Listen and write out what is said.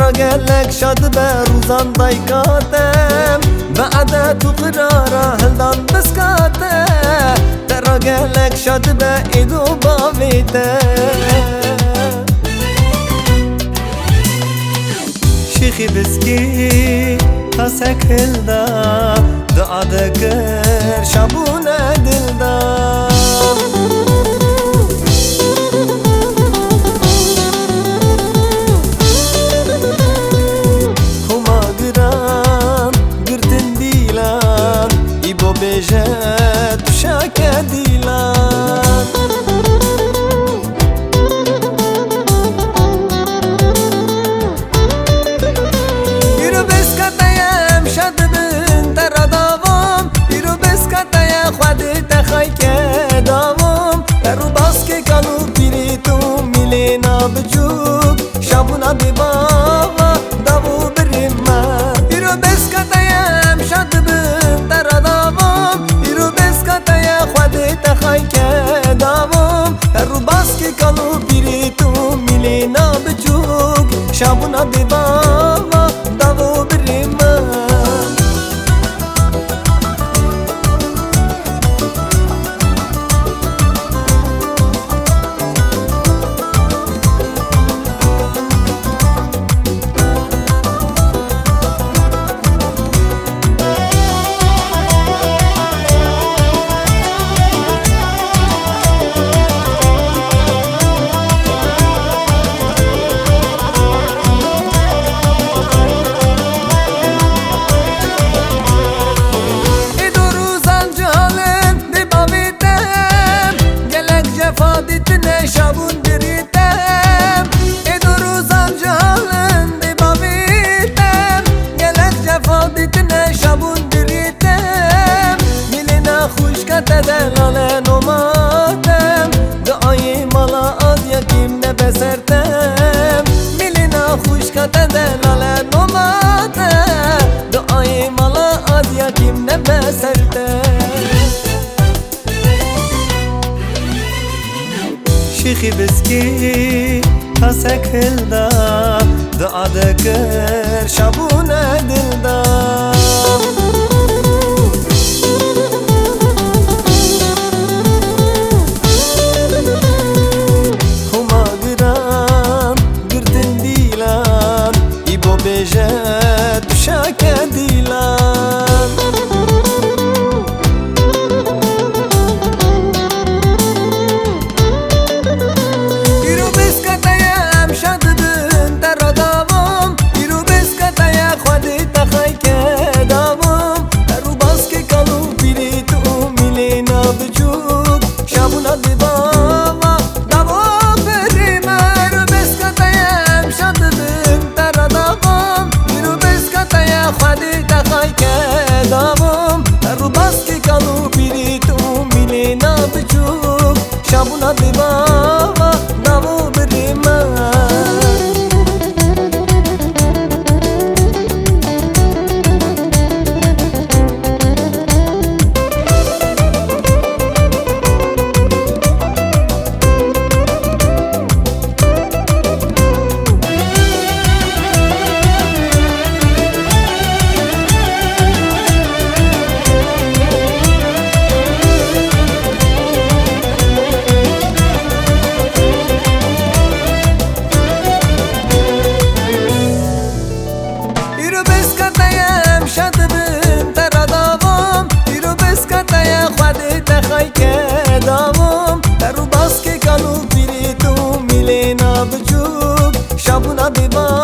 ترا قالك شاد بروزان ضيقاتم بعد تو قرارة هلدان بسكاتم ترا قالك شاد بإيدو باويتم شيخي بسكي تاسك هلدا دعا دكر شابونا دلدا بجد شاكا ديلان يرو بسكتا يا مشاد بنت رداوم يرو بسكتا يا خودي تخايك داوم برو باسكي كانو بيريتو ميلينا بجوك شابونا ببابا داوو برما يرو بسكتا يا مشاد بنت رداوم تخايك داوم هرو باسكي كانو بيريتو ميلينا بجوك شابونا ببابا داوو برما شابون بريتم ادرو زنجالن دي بابيتم قالك جفادتنا شابون بريتم ملنا خوش كتدلال نوماتم دعاي مالا آديا كيم نبسرتم ملنا خوش كتدلال نوماتم دعاي مالا آديا كيم نبسرتم شيخي بسكي تاسك هلدا دعا دكر شابونا دلدا هما قران قرتن ديلان إبو بجد شاكا ديلان شابونا ببابا داوو برما تخايك داوم هرو باسكي كانو بيريتو ميلينا بجوك شابونا ببا